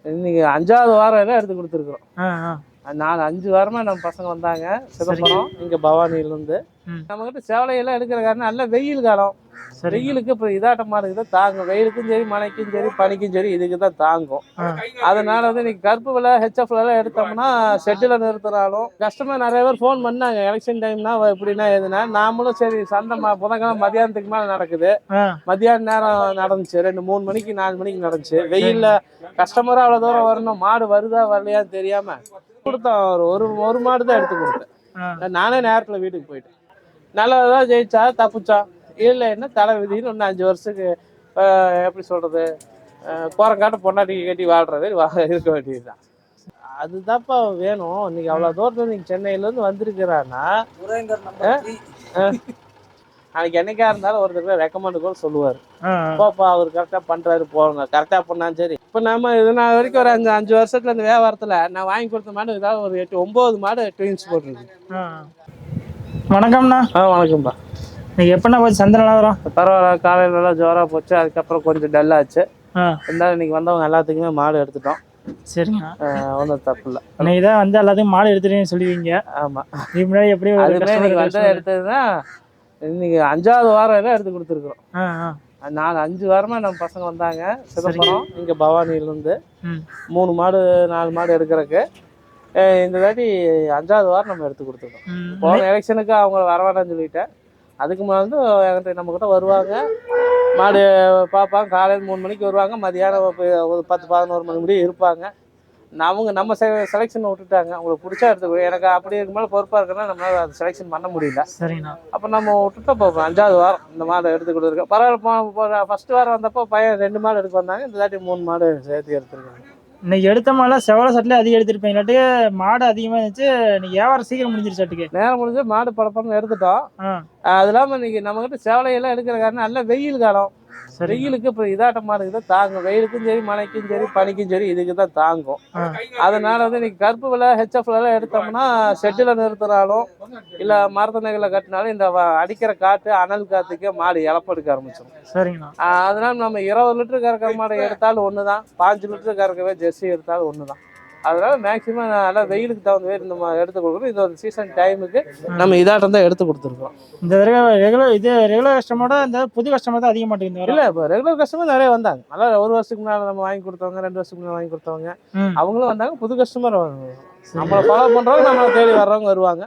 இன்னைக்கு 5வது வாரம் எல்லாம் எடுத்து கொடுத்துருக்குறோம். ஆ, ஆ. 5 வாரமா நம்ம பசங்க வந்தாங்க சிதம்பரம் இங்க பவானியிலேருந்து. நம்மகிட்ட சேவலையெல்லாம் எடுக்கிற காரணம் நல்ல வெயில் காலம். வெயிலுக்கு இப்போ இதாட்டமா இருக்குது தாங்கும். வெயிலுக்கும் சரி மழைக்கும் சரி பனிக்கும் சரி இதுக்கு தான் தாங்கும். அதனால வந்து இன்னைக்கு கருப்பு விலை ஹெச்எஃப்ல எல்லாம் எடுத்தோம்னா ஷெட்டில் நிறுத்தினாலும் கஸ்டமர் நிறைய பேர் ஃபோன் பண்ணாங்க. எலெக்ஷன் டைம்னா எப்படின்னா எதுனா நாமளும் சரி சந்தை புதன்கிழமை மதியானத்துக்கு மேலே நடக்குது. மத்தியான நேரம் நடந்துச்சு 2-3 மணிக்கு 4 மணிக்கு நடந்துச்சு. வெயில்ல கஸ்டமரும் அவ்வளோ தூரம் வரணும். மாடு வருதா வரலையான்னு தெரியாம கொடுத்தோம். ஒரு மாடு தான் எடுத்து கொடுத்தேன். நானே நேரத்தில் வீட்டுக்கு போயிட்டேன். நல்லதான் ஜெயிச்சா தப்புச்சா இல்லை என்ன தலை விதின்னு ஒன்று 5 வருஷத்துக்கு எப்படி சொல்றது கோரங்காட்ட பொண்டாட்டி கட்டி வாழ்றது இருக்க வேண்டியதுதான். அதுதான்ப்பா வேணும். இன்னைக்கு அவ்வளோ தூரத்துல நீங்க சென்னையிலேருந்து வந்திருக்கிறான்னா அன்னைக்கு என்னைக்கா இருந்தாலும் ஒருத்தர் ரெக்கமெண்ட் கூட சொல்லுவார். போப்பா அவர் கரெக்டாக பண்ணுறாரு போங்க கரெக்டாக பண்ணாலும் சரி. இப்போ நம்ம இதனால் வரைக்கும் ஒரு 5 வருஷத்துல இந்த வியாபாரத்தில் நான் வாங்கி கொடுத்த மாடு ஏதாவது ஒரு 8-9 மாடு ட்வின்ஸ் போட்டிருக்கு. வணக்கம்ண்ணா. வணக்கம்ப்பா. நீங்கள் எப்படின்னா போச்சு சந்தை நிலவரம்? பரவாயில்ல. காலையில் நல்லா ஜோராக போச்சு. அதுக்கப்புறம் கொஞ்சம் டல்லாச்சு. இருந்தாலும் இன்னைக்கு வந்தவங்க எல்லாத்துக்குமே மாடு எடுத்துட்டோம். சரிங்க. ஒன்றும் தப்பு இல்லை. இன்னைக்கு தான் வந்து எல்லாத்தையும் மாடு எடுத்துட்டேன்னு சொல்லுவீங்க. ஆமாம். இதுக்கு முன்னாடி எப்படி இன்னைக்கு வந்து எடுத்ததுன்னா இன்னைக்கு 5வது வாரம் எல்லாம் எடுத்து கொடுத்துருக்குறோம். 5 வாரமா நம்ம பசங்க வந்தாங்க சிதம்பரம் இங்க பவானியிலேருந்து. 3 மாடு 4 மாடு எடுக்கிறதுக்கு இந்த தாட்டி 5வது வாரம் நம்ம எடுத்து கொடுத்துருக்கோம். போன எலெக்ஷனுக்கு அவங்க வரவேண்டாம்னு சொல்லிட்டேன். அதுக்கு முன்னாடி வந்து என்கிட்ட நம்மக்கிட்ட வருவாங்க மாடு பார்ப்பாங்க. காலையில் 3 மணிக்கு வருவாங்க. மதியானம் ஒரு 10-11 மணி முடியும் இருப்பாங்க. நம்ம செலெக்ஷன் விட்டுட்டாங்க. உங்களுக்கு பிடிச்சா எடுத்துக்கோ. எனக்கு அப்படி இருக்கு மேலே பொறுப்பாக இருக்குன்னா நம்மளால அதை செலெக்ஷன் பண்ண முடியல. சரிண்ணா. அப்போ நம்ம விட்டுட்டோம். போப்போம் 5வது வாரம் இந்த மாடு எடுத்து கொடுத்துருக்கோம். பரவாயில்ல. ஃபர்ஸ்ட் வாரம் வந்தப்போ பையன் 2 மாடு எடுக்க வந்தாங்க. இந்த தாட்டி 3 மாடு சேர்த்து எடுத்துருக்காங்க. இன்னைக்கு எடுத்த மாடல செவலை சட்டிலே அதிகம் எடுத்துருப்பேன். இல்லாட்டி மாடு அதிகமாக இருந்துச்சு. இன்னைக்கு வியாபாரம் சீக்கிரம் முடிஞ்சிருச்சாட்டுக்கு. நேரம் முடிஞ்சு மாடு படப்படன்னு எடுத்துட்டோம். அது இல்லாமல் இன்னைக்கு நம்மகிட்ட சேவலையெல்லாம் எடுக்கிற காரணம் நல்ல வெயில் காலம். வெயிலுக்கு இப்போ இதாட்டமா இருக்குது தாங்கும். வெயிலுக்கும் சரி மழைக்கும் சரி பனிக்கும் சரி இதுக்கு தான் தாங்கும். அதனால வந்து இன்னைக்கு கருப்பு விலை ஹெச்எஃப்ல எல்லாம் எடுத்தோம்னா ஷெட்டில் நிறுத்தினாலும் இல்லை மரத்தணைகளை கட்டினாலும் இந்த அடிக்கிற காற்று அனல் காற்றுக்கே மாடு இழப்பெடுக்க ஆரம்பிச்சிடும். சரிங்கண்ணா. அதனால நம்ம 20 லிட்டரு கறக்கிற மாடு எடுத்தாலும் ஒன்று தான். 5 லிட்டரு கறக்கவே ஜெர்சி எடுத்தாலும் ஒன்று தான். அதனால மேக்சிமம் நல்லா வெயிலுக்கு தகுந்த மாதிரி நம்ம எடுத்து கொடுக்குறோம். இது ஒரு சீசன் டைமுக்கு நம்ம இதாட்டம் தான் எடுத்து கொடுத்துருக்கோம். இந்த தடவை ரெகுலர் கஸ்டமரோட இந்த புது கஸ்டமர் தான் அதிக மாட்டேங்குது. இல்லை இப்போ ரெகுலர் கஸ்டமர் நிறைய வந்தாங்க. நல்லா 1 வருஷத்துக்கு முன்னாடி நம்ம வாங்கி கொடுத்தவங்க 2 வருஷத்துக்கு முன்னாடி வாங்கி கொடுத்தவங்க அவங்களும் வந்தாங்க. புது கஸ்டமர் நம்மளை ஃபாலோ பண்ணுறவங்க நம்மளை தேடி வர்றவங்க வருவாங்க.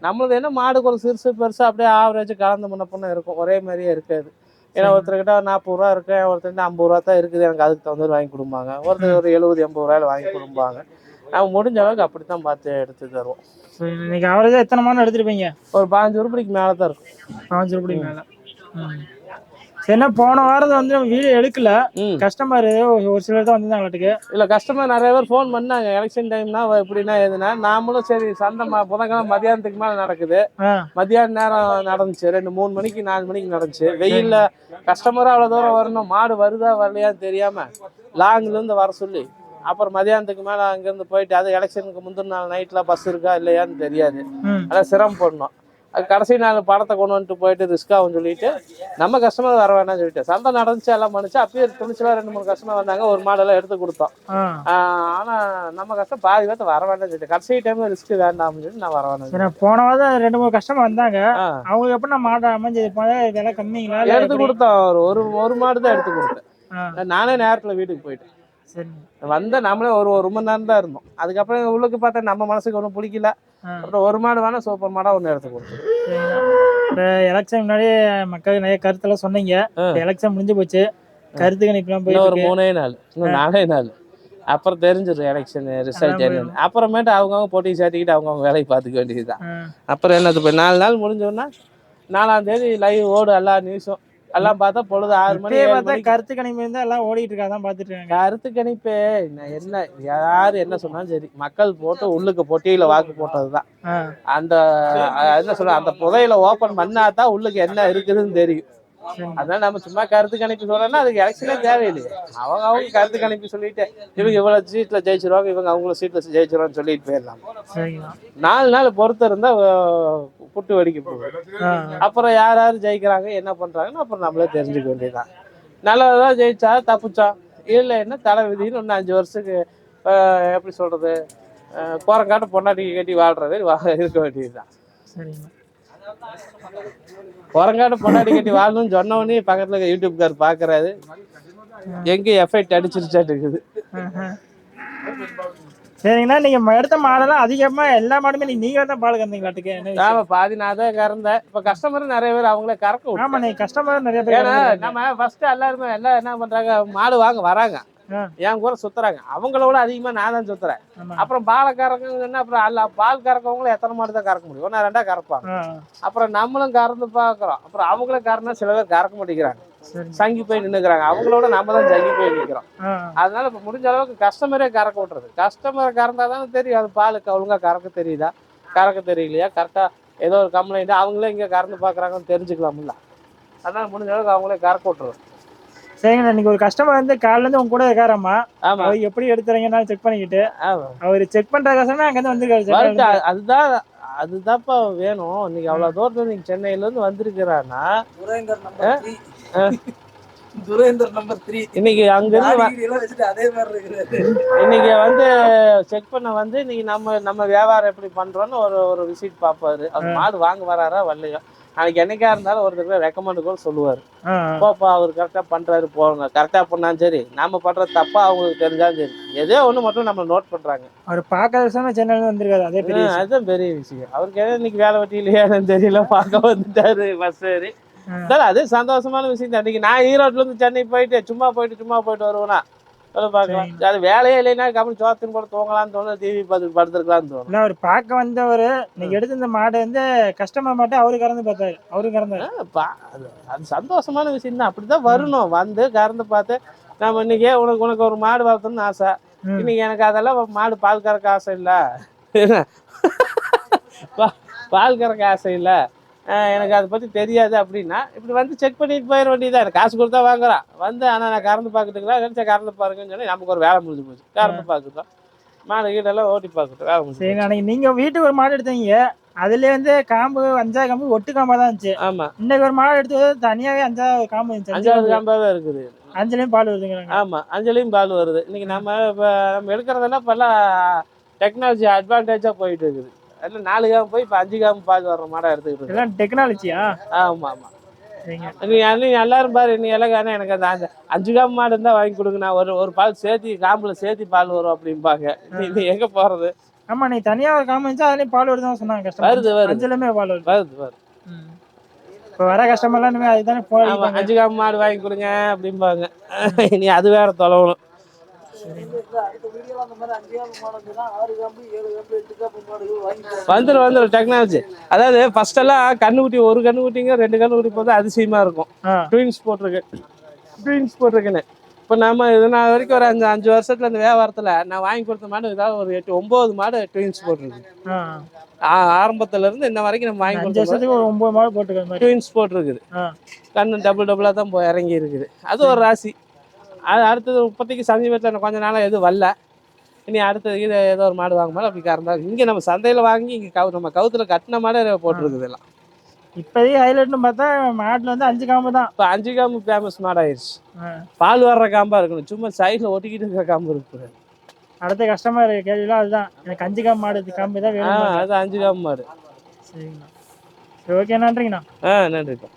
நம்மளது என்ன மாடுக்கு ஒரு சிறுசு பெருசு அப்படியே ஆவரேஜ் கலந்து முன்னப்பண்ண இருக்கும். ஒரே மாதிரியே இருக்காது. ஏன்னா ஒருத்தர்கிட்ட 40 ரூபா இருக்கு, ஒருத்தர்கிட்ட 50 ரூபா தான் இருக்குது. எனக்கு அதுக்கு தகுந்த மாதிரி வாங்கி கொடுப்பாங்க. ஒருத்தர் ஒரு 70-80 ரூபாயில வாங்கி கொடுப்பாங்க. நம்ம முடிஞ்ச அளவுக்கு அப்படித்தான் பார்த்து எடுத்து தருவோம். இன்னைக்கு ஆவரேஜா எத்தனை மாடு எடுத்துருப்பீங்க? ஒரு 15 உருப்படிக்கு மேலே தான் இருக்கும். 15 உருப்படிக்கு மேலே. சரிண்ணா. போன வாரத்தை வந்து நம்ம வீடியோ எடுக்கல. கஸ்டமர் ஒரு சிலர் தான் வந்திருந்தாங்க. இல்லை கஸ்டமர் நிறைய பேர் ஃபோன் பண்ணாங்க. எலெக்ஷன் டைம்னா எப்படின்னா எதுனா நாமளும் சரி சந்தை புதன்கிழமை மதியானத்துக்கு மேலே நடக்குது. மத்தியான நேரம் நடந்துச்சு 2-3 மணிக்கு 4 மணிக்கு நடந்துச்சு. வெயில்ல கஸ்டமரும் அவ்வளோ தூரம் வரணும். மாடு வருதா வரலையான்னு தெரியாம லாங்லேருந்து வர சொல்லி அப்புறம் மதியானத்துக்கு மேலே அங்கேருந்து போயிட்டு அது எலெக்ஷனுக்கு முந்தின நாள் நைட்டில் பஸ் இருக்கா இல்லையான்னு தெரியாது. அதான் சிரமப்படணும். அது கடைசி நாள் படத்தை கொண்டு வந்துட்டு போயிட்டு ரிஸ்க்காகும் சொல்லிட்டு நம்ம கஸ்டமர் வர வேண்டாம்னு சொல்லிட்டு சந்தை நடந்துச்சு எல்லாம் பண்ணுச்சு. அப்பயே துணிச்சலாக 2-3 கஸ்டமர் வந்தாங்க. ஒரு மாடெல்லாம் எடுத்து கொடுத்தோம். ஆனால் நம்ம கஷ்டம் பாதி பேர்த்த வர வேண்டாம்னு சொல்லிட்டு கடைசி டைம் ரிஸ்க் வேண்டாம்னு சொல்லிட்டு நான் வர வேண்டாம். போன வாரம் 2-3 கஸ்டமர் வந்தாங்க. அவங்க எப்படின்னா மாடு அமைஞ்சது விலை கம்மிங்களா எடுத்து கொடுத்தோம். ஒரு மாடு தான் எடுத்து கொடுத்தேன். நானே நேரத்தில் வீட்டுக்கு போயிட்டேன். வந்த நம்மளே ஒரு மணி நேரம் தான் இருந்தோம். அதுக்கப்புறம் உள்ளுக்கு பார்த்தா நம்ம மனசுக்கு ஒன்றும் பிடிக்கல. அப்புறம் ஒரு மாடு வேணா சூப்பர் மாடா ஒன்று எடுத்து கொடுத்தோம். இப்போ எலெக்ஷன் முன்னாடியே மக்கள் நிறைய கருத்தெல்லாம் சொன்னீங்க. எலெக்ஷன் முடிஞ்சு போச்சு. கருத்து கணிப்புலாம் போய் ஒரு 3 நாள் இன்னும் 4 நாள் அப்புறம் தெரிஞ்சிடும் எலெக்ஷன் ரிசல்ட் என்னன்னு. அப்புறமேட்டு அவங்கவுங்க போட்டி சேர்த்துக்கிட்டு அவங்கவுங்க வேலையை பார்த்துக்க வேண்டியதுதான். அப்புறம் என்னது இப்போ 4 நாள் முடிஞ்சோன்னா 4ஆம் தேதி லைவ் ஓடும் எல்லா நியூஸும். எல்லாம் பார்த்தா பொழுது 6 மணி கருத்து கணிப்பு இருந்தா எல்லாம் ஓடிட்டு இருக்காதான் பாத்துட்டு இருக்காங்க. கருத்து கணிப்பு என்ன யாரு என்ன சொன்னாலும் சரி மக்கள் போட்டு உள்ளுக்கு பொட்டியில வாக்கு போட்டதுதான். அந்த என்ன சொல்ற அந்த புதையில ஓபன் பண்ணாதான் உள்ளுக்கு என்ன இருக்குதுன்னு தெரியும். அதனால நம்ம சும்மா கருத்து கணிப்பு சொல்றோம்னா அதுக்கு எலெக்ஷனே தேவையில்லையே. அவங்க கருத்து கணிப்பு சொல்லிட்டு இவங்க இவ்வளவு சீட்ல ஜெயிச்சிருவாங்க, இவங்க அவங்கள சீட்ல ஜெயிச்சிருவான்னு சொல்லிட்டு போயிடலாம். 4 நாள் பொறுத்து இருந்தா புட்டு வெடிக்க போகுது. அப்புறம் யார் ஜெயிக்கிறாங்க என்ன பண்றாங்கன்னு அப்புறம் நம்மளே தெரிஞ்சுக்க வேண்டியதுதான். நல்லதான் ஜெயிச்சா தப்புச்சா இல்லைன்னா தலை விதின்னு இன்னும் 5 வருஷத்துக்கு எப்படி சொல்றது, போறங்காட்ட பொண்டாட்டி கட்டி வாழ்றது இருக்க வேண்டியதுதான். சரிங்க. போறங்காட்ட பொண்டாட்டி கட்டி வாழணும்னு சொன்னவொடனே பக்கத்துல இருக்க யூடியூப்கார் பாக்குறாரு, எங்க எஃபெக்ட் அடிச்சிருச்சாட்டு இருக்குது. சரிங்கண்ணா, நீங்க எடுத்த மாடெல்லாம் அதிகமா எல்லா மாடுமே நீங்க தான் பால் கறந்தீங்களாட்டுக்கு? ஆமா, பாதி நான் தான் கறந்தேன். இப்ப கஸ்டமரும் நிறைய பேர் அவங்களே கறக்க விட்டு. ஆமா, நீங்க கஸ்டமர் நிறைய பேர். ஏன்னா நம்ம ஃபர்ஸ்ட் எல்லாருமே எல்லாம் என்ன பண்றாங்க, மாடு வாங்க வராங்க, என் கூட சுத்துறாங்க. அவங்களோட அதிகமா நான் தான் சுத்துறேன். அப்புறம் பாலை கறக்குங்கன்னா அப்புறம் அல்ல பால் கறக்கவங்களும் எத்தனை மாடு தான் கறக்க முடியும், 1 2 கறப்பாங்க. அப்புறம் நம்மளும் கறந்து பாக்குறோம். அப்புறம் அவங்களும் கறனா சில பேர் கறக்க மாட்டேங்கிறாங்க, சங்கி போய் நின்னுக்கிறாங்க. அவங்களோட நம்ம தான் சங்கி போய் நிற்கிறோம். அதனால இப்ப முடிஞ்ச அளவுக்கு கஸ்டமரே கறக்க விட்டுறது. கஸ்டமரை கறந்தாதானே தெரியும் அது பாலுக்கு ஒழுங்கா கறக்க தெரியுதா, கறக்க தெரியலையா, கரெக்டா ஏதோ ஒரு கம்ப்ளைண்ட் அவங்களே இங்க கறந்து பாக்குறாங்கன்னு தெரிஞ்சுக்கலாம்ல. அதனால முடிஞ்ச அளவுக்கு அவங்களே கறக்க விட்டுறது. சரிங்கண்ணா, இன்னைக்கு ஒரு கஸ்டமர் வந்து காலைல இருந்து உங்க கூட இருக்காராமா? அவர் எப்படி எடுத்துறீங்கன்னா செக் பண்ணிக்கிட்டு அவர் செக் பண்றதுக்காக அங்க இருந்து வந்திருக்காரு. அதுதான்ப்பா வேணும். இன்னைக்கு அவ்வளவு தூரத்துல நீங்க சென்னையில இருந்து வந்திருக்கிறான்னா துரேந்தர் நம்பர் 3 இன்னைக்கு அங்க இருந்து அதே மாதிரி இருக்கு. இன்னைக்கு வந்து செக் பண்ண வந்து இன்னைக்கு நம்ம வியாபாரம் எப்படி பண்றோம்னு ஒரு விசிட் பாப்பாரு. அவர் மாடு வாங்க வராரா வரலையோ, நாளைக்கு என்னைக்கா இருந்தாலும் ஒருத்தர் ரெக்கமெண்ட் கூட சொல்லுவாரு, போப்பா அவர் கரெக்டா பண்றாரு போங்க. கரெக்டா பண்ணாலும் சரி, நாம பண்ற தப்பா அவங்களுக்கு தெரிஞ்சாலும் சரி, ஏதோ ஒண்ணு மட்டும் நம்ம நோட் பண்றாங்க. அவர் பார்க்காத சென்னையில வந்திருக்காரு, அதுதான் பெரிய விஷயம். அவருக்கு ஏதோ இன்னைக்கு வேலை வெட்டி இல்லையான்னு தெரியல, பார்க்க வந்துட்டாரு பஸ் ஏறி. அது சந்தோஷமான விஷயம் தான். இன்னைக்கு நான் ஈரோட்ல இருந்து சென்னை போயிட்டு சும்மா போயிட்டு வருவேனா பாக்கலாம். அது வேலையே இல்லைன்னா கம்மி சோத்தின் கூட தூங்கலாம்னு தோணும், டிவி பார்த்து படுத்துருக்கலாம்னு தோணும். அவர் பார்க்க வந்தவர் நீங்க எடுத்து இந்த மாடு வந்து கஸ்டமர் மாட்டே அவரு கறந்து பார்த்தாரு, அவரு கறந்தாரு. அது சந்தோஷமான விஷயம் தான். அப்படிதான் வரணும், வந்து கறந்து பார்த்து நம்ம இன்னைக்கு உனக்கு ஒரு மாடு வளர்த்தணும்னு ஆசை. இன்னைக்கு எனக்கு அதெல்லாம் மாடு பால் கறக்க ஆசை இல்லை, பால் கறக்க ஆசை இல்லை, எனக்கு அதை பற்றி தெரியாது அப்படின்னா இப்படி வந்து செக் பண்ணிட்டு போயிட வேண்டியதான். எனக்கு காசு கொடுத்தா வாங்குறான் வந்து, ஆனால் நான் கறந்து பார்க்கட்டுங்களா நினச்சா கறந்து பாருங்கன்னு சொல்லி நமக்கு ஒரு வேலை முடிஞ்சு போச்சு. கறந்து பார்க்குறோம், மாடு கீடெல்லாம் ஓட்டி பார்க்கட்டும், வேலை முடிஞ்சு. சரி, நாளைக்கு நீங்கள் வீட்டுக்கு ஒரு மாடு எடுத்தீங்க, அதுலேயே வந்து காம்பு 5 காம்பு ஒட்டு காம்பாக தான் இருந்துச்சு. ஆமாம், இன்னைக்கு ஒரு மாடு எடுத்து தனியாகவே 5 காம்பு இருந்துச்சு. 5வது காம்பாகவே இருக்குது. 5லையும் பால் வருதுங்கிறாங்க. ஆமாம், 5லையும் பால் வருது. இன்னைக்கு நம்ம எடுக்கிறதெல்லாம் இப்போல்லாம் டெக்னாலஜி அட்வான்டேஜாக போயிட்டு இருக்குது. அதில் 4 காம்பு போய் இப்போ 5 காம்பு பால் வர்ற மாடாக எடுத்துக்கிட்டு எல்லாம் டெக்னாலஜியா? ஆமாம். நீ எல்லாரும் பாரு, நீ எல்லாம் எனக்கு அந்த 5 காம்பு மாடு இருந்தால் வாங்கி கொடுங்கண்ணா, ஒரு பால் சேர்த்தி காம்புல சேர்த்தி பால் வரும் அப்படிம்பாங்க. நீ எங்கே போகிறது? ஆமாம், நீ தனியாக ஒரு காம்பு இருந்துச்சா அதுலேயும் பால் வருதுன்னு சொன்னாங்க. வருது 5லையுமே பால் வருது. இப்போ வர கஸ்டமர்லாம் இனிமேல் அதுதானே போய் 5 காம்பு மாடு வாங்கி கொடுங்க அப்படிம்பாங்க. நீ அது வேற தொலைவணும். வந்துடும் டெக்னாலஜி. அதாவது ஃபர்ஸ்ட் எல்லாம் கண்ணுக்குட்டி, ஒரு கண்ணுக்குட்டிங்க 2 கண்ணுக்குட்டி போது அதிசயமா இருக்கும். ட்வின்ஸ் போட்டிருக்குன்னு இப்போ நம்ம இது நான் வரைக்கும் ஒரு 5 வருஷத்துல இந்த வியாபாரத்துல நான் வாங்கி கொடுத்த மாடு ஏதாவது ஒரு 8 9 மாடு ட்வின்ஸ் போட்டிருக்கு. ஆரம்பத்துல இருந்து இன்ன வரைக்கும் நம்ம வாங்கி கொடுத்த 9 மாடு போட்டுருக்கோம், ட்வின்ஸ் போட்டிருக்குது. கண்ணு டபுளா தான் இறங்கி இருக்குது. அது ஒரு ராசி. அது அடுத்தது இப்போதைக்கு சமீபத்தில் கொஞ்ச நாளாக எதுவும் வரல. இனி அடுத்தது இது ஏதோ ஒரு மாடு வாங்க மாடு அப்படி கறந்தாங்க. இங்கே நம்ம சந்தையில் வாங்கி இங்கே நம்ம கவுத்துல கட்டின மாடு போட்டுருக்குது எல்லாம். இப்போதைக்கு ஹைலைட்னு பார்த்தா மாட்டில் வந்து 5 காம்பு தான். இப்போ 5 காம்பு ஃபேமஸ் மாடாயிருச்சு. பால் வர்ற காம்பா இருக்கணும், சும்மா சைடில் ஒட்டிக்கிட்டு இருக்கிற காம்பு இருக்கு. அடுத்த கஸ்டமர் கேள்விலாம் அதுதான், எனக்கு 5 காம்பு மாடு காம்பு தான் வேணும். அது 5 காம்பு மாடு. சரிங்கண்ணா, சரி ஓகே, நன்றிங்கண்ணா. நன்றிப்பா.